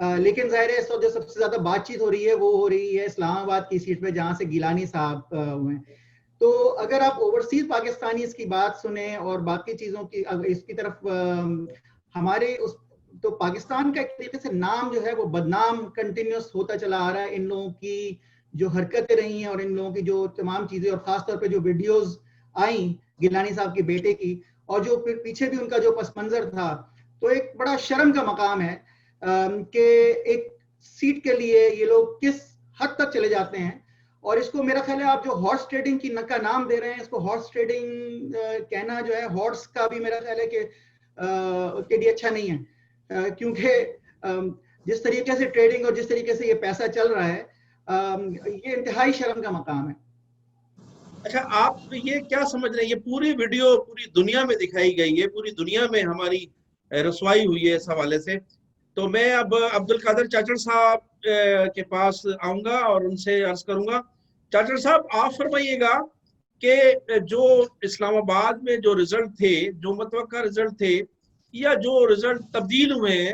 لیکن ظاہر ہے اس وقت جو سب سے زیادہ بات چیت ہو رہی ہے وہ ہو رہی ہے اسلام آباد کی سیٹ پہ جہاں سے گیلانی صاحب ہوئے ہیں. تو اگر آپ اوورسیز پاکستانی اس کی بات سنیں اور باقی چیزوں کی اس کی طرف ہمارے اس تو پاکستان کا ایک طریقے سے نام جو ہے وہ بدنام کنٹینیوس ہوتا چلا آ رہا ہے. ان لوگوں کی جو حرکتیں رہی ہیں اور ان لوگوں کی جو تمام چیزیں اور خاص طور پہ جو ویڈیوز آئیں گیلانی صاحب کے بیٹے کی اور جو پیچھے بھی ان کا جو پس منظر تھا, تو ایک بڑا شرم کا مقام ہے کہ ایک سیٹ کے لیے یہ لوگ کس حد تک چلے جاتے ہیں. اور اس کو میرا خیال ہے آپ جو ہارس ٹریڈنگ کا نام دے رہے ہیں, اس کو ہارس ٹریڈنگ کہنا جو ہے ہارس کا بھی میرا خیال ہے کہ کے لیے اچھا نہیں ہے, کیونکہ جس طریقے سے ٹریڈنگ اور جس طریقے سے یہ پیسہ چل رہا ہے یہ انتہائی شرم کا مقام ہے. اچھا, آپ یہ کیا سمجھ رہے ہیں, یہ پوری ویڈیو پوری دنیا میں دکھائی گئی ہے, پوری دنیا میں ہماری رسوائی ہوئی ہے اس حوالے سے, تو میں اب عبد القادر چاچڑ صاحب کے پاس آؤں گا اور ان سے عرض کروں گا. چاچڑ صاحب, آپ فرمائیے گا کہ جو اسلام آباد میں جو رزلٹ تھے, جو متوقع رزلٹ تھے یا جو رزلٹ تبدیل ہوئے ہیں,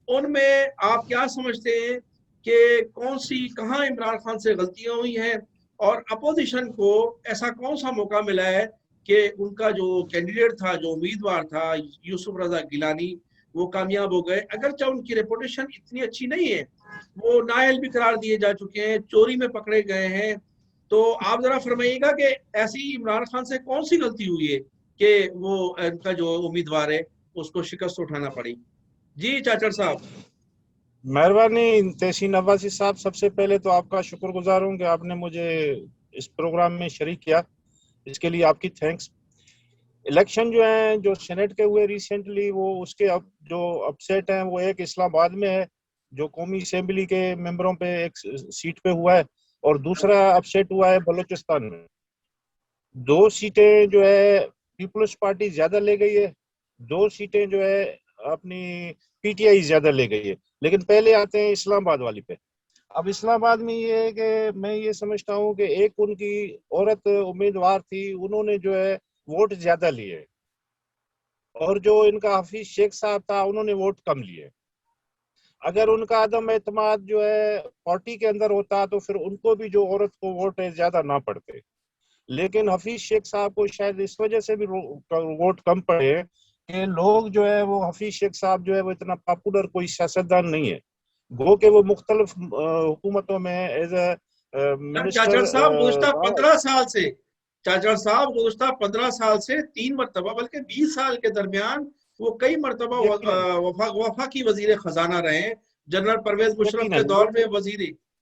ان میں آپ کیا سمجھتے ہیں کہ کون سی کہاں عمران خان سے غلطیاں ہوئی ہیں, اور اپوزیشن کو ایسا کون سا موقع ملا ہے کہ ان کا جو کینڈیڈیٹ تھا, جو امیدوار تھا یوسف رضا گیلانی, وہ کامیاب ہو گئے, اگرچہ ان کی ریپوٹیشن اتنی اچھی نہیں ہے, وہ نااہل بھی قرار دیے جا چکے ہیں, چوری میں پکڑے گئے ہیں. تو آپ ذرا فرمائیے گا کہ ایسی عمران خان سے کون سی غلطی ہوئی ہے کہ وہ ان کا جو امیدوار ہے اس کو شکست اٹھانا پڑی. جی چاچڑ صاحب. مہربانی تحسین عباسی صاحب, سب سے پہلے تو آپ کا شکر گزار ہوں کہ آپ نے مجھے اس پروگرام میں شریک کیا, اس کے لیے آپ کی تھینکس. الیکشن جو ہیں جو سینٹ کے ہوئے ریسنٹلی, وہ اس کے اب جو اپسیٹ ہیں وہ ایک اسلام آباد میں ہے جو قومی اسمبلی کے ممبروں پہ ایک سیٹ پہ ہوا ہے, اور دوسرا اپسیٹ ہوا ہے بلوچستان میں. 2 سیٹیں جو ہے پیپلز پارٹی زیادہ لے گئی ہے, 2 سیٹیں جو ہے اپنی پی ٹی آئی زیادہ لے گئی ہے. لیکن پہلے آتے ہیں اسلام آباد والی پہ. اب اسلام آباد میں یہ ہے کہ میں یہ سمجھتا ہوں کہ ایک ان کی عورت امیدوار تھی, انہوں نے جو ہے ووٹ زیادہ لیے, اور جو ان کا حفیظ شیخ صاحب تھا انہوں نے ووٹ کم لیے. اگر ان کا عدم اعتماد جو ہے پارٹی کے اندر ہوتا تو پھر ان کو بھی جو عورت کو ووٹ ہے زیادہ نہ پڑتے. لیکن حفیظ شیخ صاحب کو شاید اس وجہ سے بھی ووٹ کم پڑے کہ لوگ جو ہے وہ حفیظ شیخ صاحب جو ہے وہ اتنا پاپولر کوئی سیاستدان نہیں ہے, گو کہ وہ مختلف حکومتوں میں ایز اے چاچڑ منسٹر صاحب گزشتہ 15 سال سے, چاچڑ صاحب گزشتہ 15 سال سے 3 مرتبہ بلکہ 20 سال کے درمیان وہ کئی مرتبہ وفاقی وزیر خزانہ رہے, جنرل پرویز مشرف کے دور میں وزیر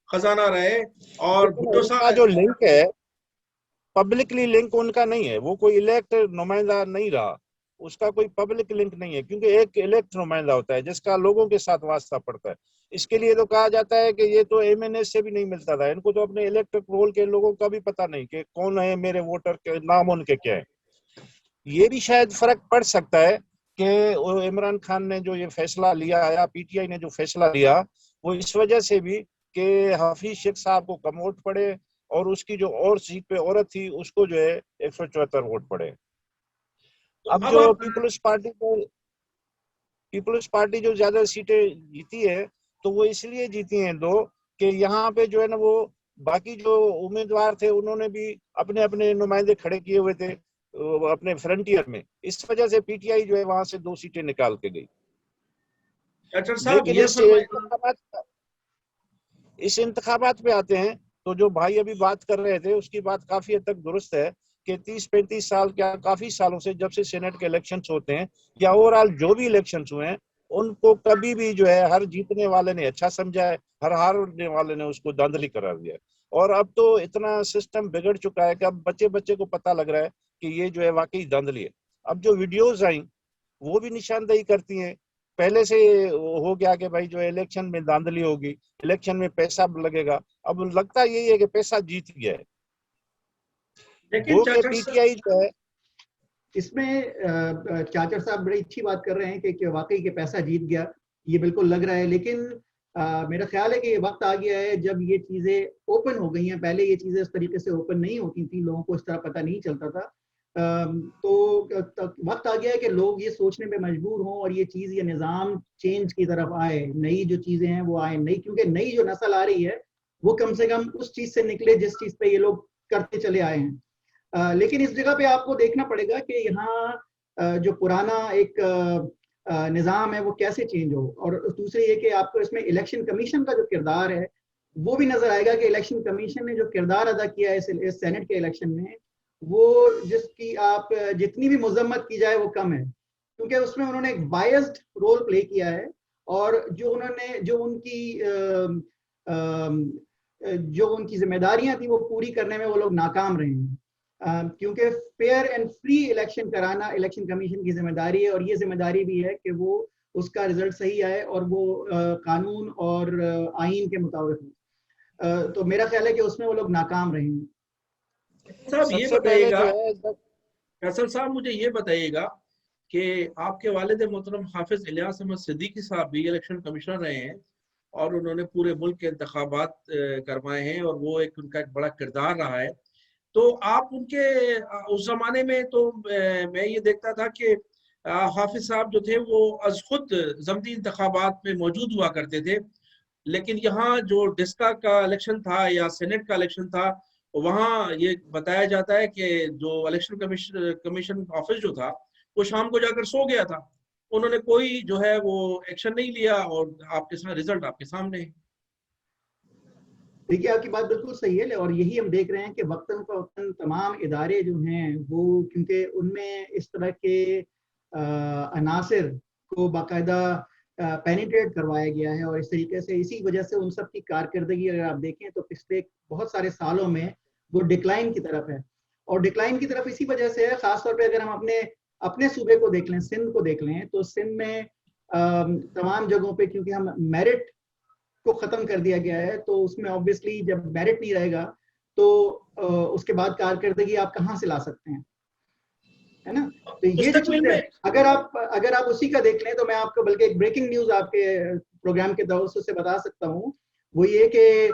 خزانہ رہے, اور بھٹو ان کا صاحب جو لنک ہے پبلکلی لنک ان کا نہیں ہے, وہ کوئی الیکٹ نمائندہ نہیں رہا, اس کا کوئی پبلک لنک نہیں ہے, کیونکہ ایک الیکٹ نمائندہ ہوتا ہے جس کا لوگوں کے ساتھ واسطہ پڑتا ہے. اس کے لیے تو کہا جاتا ہے کہ یہ تو ایم این ایس سے بھی نہیں ملتا تھا, ان کو تو اپنے الیکٹرک رول کے لوگوں کا بھی پتہ نہیں کہ کون ہے میرے ووٹر کے نام ان کے کیا ہے. یہ بھی شاید فرق پڑ سکتا ہے کہ عمران خان نے جو یہ فیصلہ لیا یا پی ٹی آئی نے جو فیصلہ لیا وہ اس وجہ سے بھی کہ حفیظ شیخ صاحب کو کم ووٹ پڑے, اور اس کی جو اور سیٹ پہ عورت تھی اس کو جو ہے 174 ووٹ پڑے. اب جو پیپلز پارٹی جو زیادہ سیٹیں جیتی ہے تو وہ اس لیے جیتی ہیں 2 کہ یہاں پہ جو ہے نا وہ باقی جو امیدوار تھے انہوں نے بھی اپنے اپنے نمائندے کھڑے کیے ہوئے تھے اپنے فرنٹیئر میں, اس وجہ سے پی ٹی آئی جو ہے وہاں سے 2 سیٹیں نکال کے گئی. لیکن اس انتخابات پہ آتے ہیں تو جو بھائی ابھی بات کر رہے تھے اس کی بات کافی حد تک درست ہے کہ 30-35 سال کیا کافی سالوں سے جب سے سینٹ کے الیکشنز ہوتے ہیں یا اوورآل جو بھی الیکشنز ہوئے ہیں ان کو کبھی بھی جو ہے ہر جیتنے والے نے اچھا سمجھا ہے, ہر ہارنے والے نے اس کو دھاندلی قرار دیا ہے. اور اب تو اتنا سسٹم بگڑ چکا ہے کہ اب بچے کو پتہ لگ رہا ہے کہ یہ جو ہے واقعی دھاندلی ہے. اب جو ویڈیوز آئیں وہ بھی نشاندہی کرتی ہیں, پہلے سے ہو گیا کہ بھائی جو الیکشن میں دھاندلی ہوگی, الیکشن میں پیسہ لگے گا, اب لگتا یہی ہے کہ پیسہ جیت گیا ہے. پی ٹی آئی جو ہے اس میں چاچڑ صاحب بڑی اچھی بات کر رہے ہیں کہ واقعی کہ پیسہ جیت گیا, یہ بالکل لگ رہا ہے, لیکن میرا خیال ہے کہ یہ وقت آ گیا ہے جب یہ چیزیں اوپن ہو گئی ہیں. پہلے یہ چیزیں اس طریقے سے اوپن نہیں ہوتی تھیں, لوگوں کو اس طرح پتہ نہیں چلتا تھا. تو وقت آ گیا ہے کہ لوگ یہ سوچنے پہ مجبور ہوں اور یہ چیز، یہ نظام چینج کی طرف آئے، نئی جو چیزیں ہیں وہ آئیں، نئی، کیونکہ نئی جو نسل آ رہی ہے وہ کم سے کم اس چیز سے نکلے جس چیز پہ یہ لوگ کرتے چلے آئے ہیں. لیکن اس جگہ پہ آپ کو دیکھنا پڑے گا کہ یہاں جو پرانا ایک نظام ہے وہ کیسے چینج ہو. اور دوسرے یہ کہ آپ کو اس میں الیکشن کمیشن کا جو کردار ہے وہ بھی نظر آئے گا کہ الیکشن کمیشن نے جو کردار ادا کیا ہے اس سینٹ کے الیکشن میں، وہ جس کی آپ جتنی بھی مذمت کی جائے وہ کم ہے، کیونکہ اس میں انہوں نے ایک بائزڈ رول پلے کیا ہے، اور جو ان کی ذمہ داریاں تھیں وہ پوری کرنے میں وہ لوگ ناکام رہے ہیں. کیونکہ فیئر اینڈ فری الیکشن کرانا الیکشن کمیشن کی ذمہ داری ہے، اور یہ ذمہ داری بھی ہے کہ وہ اس کا رزلٹ صحیح آئے اور وہ قانون اور آئین کے مطابق ہو. تو میرا خیال ہے کہ اس میں وہ لوگ ناکام رہے ہیں. صاحب یہ سب سے بتائیے پہلے گا، جو ہے فیصل صاحب مجھے یہ بتائیے گا کہ آپ کے والد محترم حافظ الیاس احمد صدیقی صاحب بھی الیکشن کمشنر رہے ہیں اور انہوں نے پورے ملک کے انتخابات کروائے ہیں، اور وہ ان کا ایک بڑا کردار رہا ہے. تو آپ ان کے اس زمانے میں تو میں یہ دیکھتا تھا کہ حافظ صاحب جو تھے وہ از خود ضمنی انتخابات میں موجود ہوا کرتے تھے، لیکن یہاں جو ڈسکا کا الیکشن تھا یا سینٹ کا الیکشن تھا، وہاں یہ بتایا جاتا ہے کہ جو الیکشن کمیشن آفس جو تھا وہ شام کو جا کر سو گیا تھا، انہوں نے کوئی جو ہے وہ ایکشن نہیں لیا، اور آپ کے ساتھ رزلٹ آپ کے سامنے ہے. دیکھیے آپ کی بات بالکل صحیح ہے، اور یہی ہم دیکھ رہے ہیں کہ وقتاً فوقتاً تمام ادارے جو ہیں وہ، کیونکہ ان میں اس طرح کے عناصر کو باقاعدہ پینیٹریٹ کروایا گیا ہے، اور اس طریقے سے اسی وجہ سے ان سب کی کارکردگی اگر آپ دیکھیں تو پچھلے بہت سارے سالوں میں وہ ڈکلائن کی طرف ہے. اور ڈکلائن کی طرف اسی وجہ سے ہے، خاص طور پہ اگر ہم اپنے صوبے کو دیکھ لیں، سندھ کو دیکھ لیں، تو سندھ میں تمام جگہوں پہ کیونکہ ہم میرٹ کو ختم کر دیا گیا ہے، تو اس میں obviously جب میرٹ نہیں رہے گا تو اس کے بعد کارکردگی آپ کہاں سے لا سکتے ہیں، ہے نا. تو یہ جو مستقبل چیز ہے، میں اگر آپ اسی کا دیکھ لیں تو میں آپ کو بلکہ ایک بریکنگ نیوز آپ کے پروگرام کے توسط سے بتا سکتا ہوں. وہ یہ کہ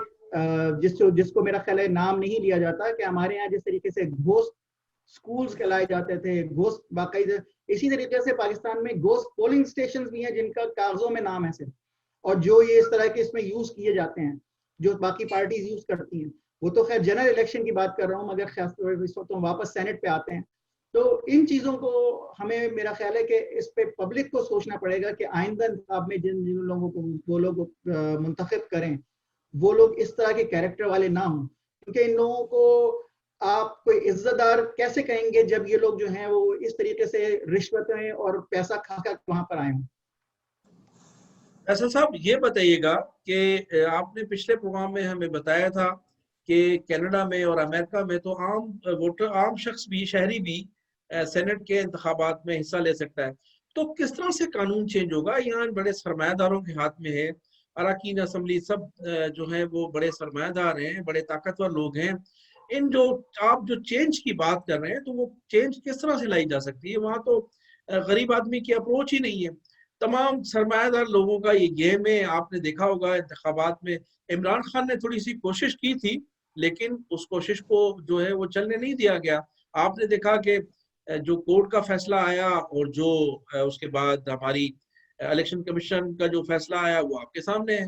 جس کو میرا خیال ہے نام نہیں لیا جاتا، کہ ہمارے یہاں جس طریقے سے گھوسٹ سکولز کہلائے جاتے تھے، گھوسٹ باقاعدہ، اسی طریقے سے پاکستان میں گھوسٹ پولنگ سٹیشنز بھی ہیں جن کا کاغذوں میں نام ہے صرف، اور جو یہ اس طرح کے اس میں یوز کیے جاتے ہیں جو باقی پارٹیز یوز کرتی ہیں. وہ تو خیر جنرل الیکشن کی بات کر رہا ہوں، مگر خاص طور پر اس وقت ہم واپس سینٹ پہ آتے ہیں. تو ان چیزوں کو ہمیں، میرا خیال ہے کہ اس پہ پبلک کو سوچنا پڑے گا کہ آئندہ انتخاب میں جن لوگوں کو وہ لوگ منتخب کریں وہ لوگ اس طرح کے کیریکٹر والے نہ ہوں، کیونکہ ان لوگوں کو آپ کوئی عزت دار کیسے کہیں گے جب یہ لوگ جو ہیں وہ اس طریقے سے رشوتیں اور پیسہ کھا کر وہاں پر آئے ہوں. فیصل صاحب یہ بتائیے گا کہ آپ نے پچھلے پروگرام میں ہمیں بتایا تھا کہ کینیڈا میں اور امریکہ میں تو عام شخص بھی، شہری بھی سینٹ کے انتخابات میں حصہ لے سکتا ہے. تو کس طرح سے قانون چینج ہوگا؟ یہاں بڑے سرمایہ داروں کے ہاتھ میں ہے، اراکین اسمبلی سب جو ہیں وہ بڑے سرمایہ دار ہیں، بڑے طاقتور لوگ ہیں. آپ جو چینج کی بات کر رہے ہیں تو وہ چینج کس طرح سے لائی جا سکتی ہے؟ وہاں تو غریب آدمی کی اپروچ ہی نہیں ہے، تمام سرمایہ دار لوگوں کا یہ گیم ہے. آپ نے دیکھا ہوگا انتخابات میں عمران خان نے تھوڑی سی کوشش کی تھی، لیکن اس کوشش کو جو ہے وہ چلنے نہیں دیا گیا. آپ نے دیکھا کہ جو کورٹ کا فیصلہ آیا اور جو اس کے بعد ہماری الیکشن کمیشن کا جو فیصلہ آیا وہ آپ کے سامنے ہے.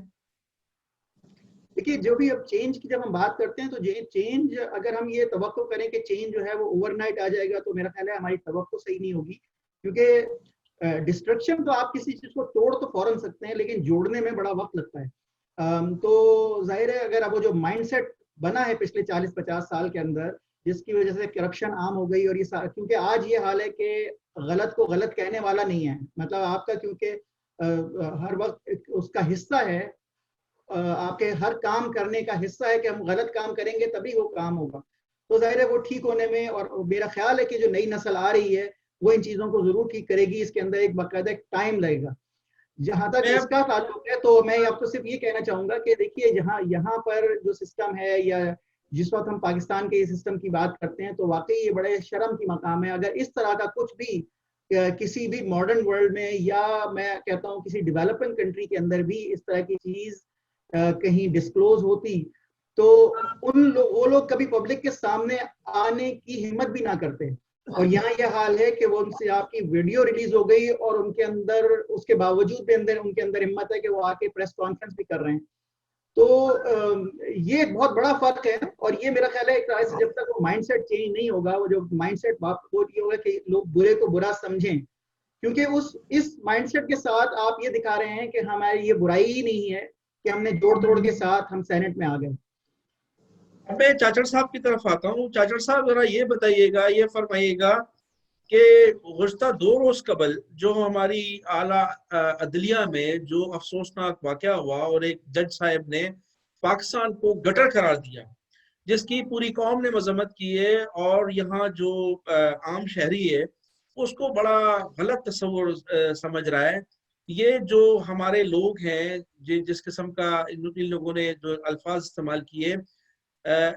دیکھیے جو بھی اب چینج کی جب ہم بات کرتے ہیں تو چینج، اگر ہم یہ توقع کریں کہ چینج جو ہے وہ اوور نائٹ آ جائے گا تو میرا خیال ہے ہماری توقع صحیح نہیں ہوگی، کیونکہ ڈسٹرکشن تو آپ کسی چیز کو توڑ تو فوراً سکتے ہیں لیکن جوڑنے میں بڑا وقت لگتا ہے. تو ظاہر ہے اگر اب وہ جو مائنڈ سیٹ بنا ہے پچھلے 40-50 سال کے اندر، جس کی وجہ سے کرپشن عام ہو گئی، اور یہ کیونکہ آج یہ حال ہے کہ غلط کو غلط کہنے والا نہیں ہے، مطلب آپ کا کیونکہ ہر وقت اس کا حصہ ہے، آپ کے ہر کام کرنے کا حصہ ہے کہ ہم غلط کام کریں گے تبھی وہ کام ہوگا. تو ظاہر ہے وہ ٹھیک ہونے میں، اور میرا خیال ہے کہ جو نئی نسل آ رہی ہے وہ ان چیزوں کو ضرور ٹھیک کرے گی، اس کے اندر ایک باقاعدہ ایک ٹائم لگے گا. جہاں تک اس کا تعلق ہے تو میں آپ کو صرف یہ کہنا چاہوں گا کہ دیکھیے یہاں پر جو سسٹم ہے، یا جس وقت ہم پاکستان کے سسٹم کی بات کرتے ہیں تو واقعی یہ بڑے شرم کی مقام ہے اگر اس طرح کا کچھ بھی کسی بھی ماڈرن ورلڈ میں، یا میں کہتا ہوں کسی ڈیولپنگ کنٹری کے اندر بھی اس طرح کی چیز کہیں ڈسکلوز ہوتی تو وہ لوگ کبھی پبلک کے سامنے آنے کی ہمت بھی نہ کرتے. اور یہاں یہ حال ہے کہ وہ ان سے آپ کی ویڈیو ریلیز ہو گئی اور ان کے اندر اس کے باوجود بھی ان کے اندر ہمت ہے کہ وہ آ کے پریس کانفرنس بھی کر رہے ہیں. تو یہ بہت بڑا فرق ہے. اور یہ میرا خیال ہے ایک طرح سے جب تک وہ مائنڈ سیٹ چینج نہیں ہوگا, وہ جو مائنڈ سیٹ وہ یہ ہوگا کہ لوگ برے کو برا سمجھیں, کیونکہ اس مائنڈ سیٹ کے ساتھ آپ یہ دکھا رہے ہیں کہ ہماری یہ برائی ہی نہیں ہے کہ ہم نے جوڑ توڑ کے ساتھ ہم سینٹ میں آ گئے. اب میں چاچڑ صاحب کی طرف آتا ہوں. چاچڑ صاحب ذرا یہ بتائیے گا, یہ فرمائیے گا کہ گزشتہ 2 روز قبل جو ہماری اعلیٰ عدلیہ میں جو افسوسناک واقعہ ہوا اور ایک جج صاحب نے پاکستان کو گٹر قرار دیا, جس کی پوری قوم نے مذمت کی ہے, اور یہاں جو عام شہری ہے اس کو بڑا غلط تصور سمجھ رہا ہے. یہ جو ہمارے لوگ ہیں جس قسم کا ان لوگوں نے جو الفاظ استعمال کیے,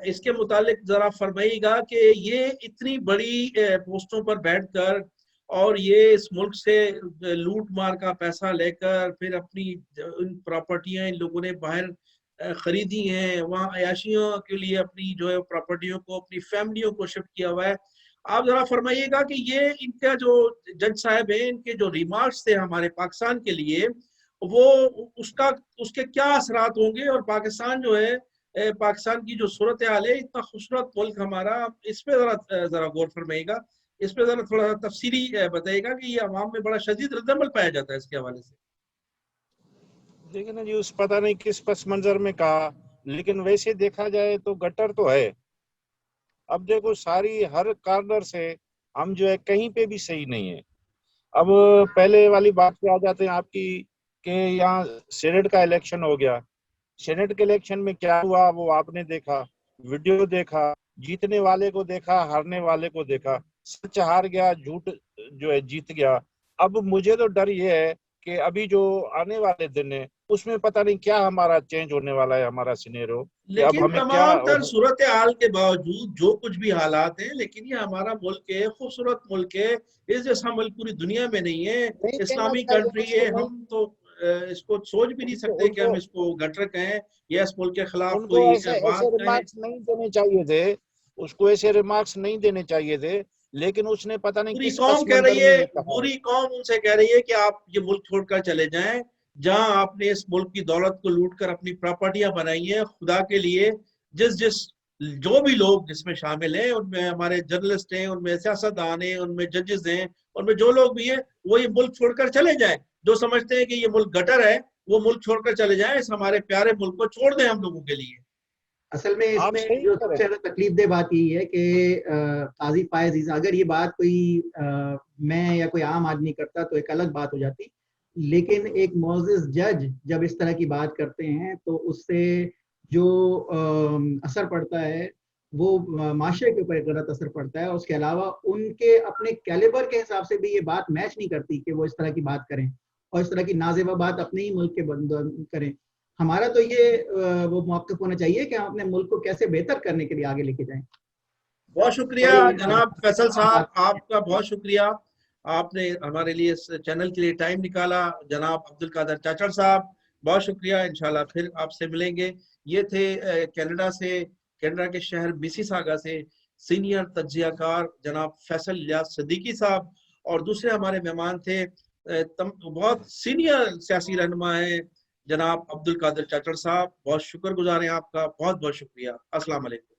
اس کے متعلق ذرا فرمائیے گا کہ یہ اتنی بڑی پوسٹوں پر بیٹھ کر اور یہ اس ملک سے لوٹ مار کا پیسہ لے کر پھر اپنی ان پراپرٹیاں ان لوگوں نے باہر خریدی ہیں, وہاں عیاشیوں کے لیے اپنی جو ہے پراپرٹیوں کو, اپنی فیملیوں کو شفٹ کیا ہوا ہے. آپ ذرا فرمائیے گا کہ یہ ان کا جو جج صاحب ہیں, ان کے جو ریمارکس تھے ہمارے پاکستان کے لیے, وہ اس کے کیا اثرات ہوں گے, اور پاکستان جو ہے پاکستان کی جو صورتحال ہے, اتنا خوبصورت ملک ہمارا, اس پہ ذرا غور فرمائیے گا, اس پہ ذرا تھوڑا تفصیلی بتائیے گا کہ یہ عوام میں بڑا شدید رد عمل پایا جاتا ہے اس کے حوالے سے. دیکھیں نا جی, اس پتہ نہیں کس پس منظر میں کہا, لیکن ویسے دیکھا جائے تو گٹر تو ہے. اب دیکھو ساری ہر کارنر سے ہم جو ہے کہیں پہ بھی صحیح نہیں ہے. اب پہلے والی بات پہ آ جاتے ہیں آپ کی کہ یہاں سینٹ کا الیکشن ہو گیا. سینٹ کے الیکشن میں کیا ہوا وہ آپ نے دیکھا, ویڈیو دیکھا, جیتنے والے کو دیکھا, ہارنے والے کو دیکھا, سچ ہار گیا, جھوٹ جو ہے جیت گیا. اب مجھے تو ڈر یہ ہے کہ ابھی جو آنے والے دن ہیں اس میں پتہ نہیں کیا ہمارا چینج ہونے والا ہے, ہمارا سینیرو. لیکن تمام تر صورتحال کے باوجود جو کچھ بھی حالات ہیں, لیکن یہ ہمارا ملک ہے, خوبصورت ملک ہے, اس جیسا ملک پوری دنیا میں نہیں ہے, اسلامی کنٹری ہے. ہم تو اس کو سوچ بھی نہیں سکتے کہ ہم اس کو گٹر کہیں یا اس ملک کے خلاف ان کو کوئی ایسے بات کہیں. ریمارکس نہیں دینے چاہیے تھے, اس کو ایسے ریمارکس نہیں دینے چاہیے تھے, لیکن اس نے پتہ نہیں پوری کس قوم پس کہہ منظر رہی میں ہے, یہ کہا. پوری قوم ان سے کہہ رہی ہے کہ آپ یہ ملک چھوڑ کر چلے جائیں جہاں آپ نے اس ملک کی دولت کو لوٹ کر اپنی پراپرٹیاں بنائی ہیں. خدا کے لیے جو بھی لوگ جس میں شامل ہیں, ان میں ہمارے جرنلسٹ ہیں, ان میں سیاستدان ہیں, ان میں ججز ہیں, ان میں جو لوگ بھی ہیں, وہ یہ ملک چھوڑ کر چلے جائیں. جو سمجھتے ہیں کہ یہ ملک گٹر ہے وہ ملک چھوڑ کر چلے جائیں, اس ہمارے پیارے ملک کو چھوڑ دیں ہم لوگوں کے لیے. اصل میں اس میں جو سب سے زیادہ تکلیف دہ بات یہی ہے کہ قاضی فائز, اگر یہ بات کوئی میں یا کوئی عام آدمی کرتا تو ایک الگ بات ہو جاتی, لیکن ایک معزز جج جب اس طرح کی بات کرتے ہیں تو اس سے جو اثر پڑتا ہے وہ معاشرے کے اوپر ایک غلط اثر پڑتا ہے. اس کے علاوہ ان کے اپنے کیلیبر کے حساب سے بھی یہ بات میچ نہیں کرتی کہ وہ اس طرح کی بات کریں اور اس طرح کی نازیبہ بات اپنے ہی ملک کے کریں. ہمارا تو یہ وہ موقف ہونا چاہیے کہ ہم اپنے ملک کو کیسے بہتر کرنے کے لیے آگے لے کے جائیں. بہت شکریہ جناب فیصل صاحب, آپ کا بہت شکریہ, آپ نے ہمارے لیے اس چینل کے لیے ٹائم نکالا. جناب عبدالقادر چاچڑ صاحب بہت شکریہ, انشاءاللہ پھر آپ سے ملیں گے. یہ تھے کینیڈا کے شہر میسی ساگا سے سینئر تجزیہ کار جناب فیصل الیاس صدیقی صاحب, اور دوسرے ہمارے مہمان تھے بہت سینئر سیاسی رہنما ہیں جناب عبدالقادر چاچڑ صاحب. بہت شکر گزار ہیں آپ کا, بہت بہت شکریہ. السلام علیکم.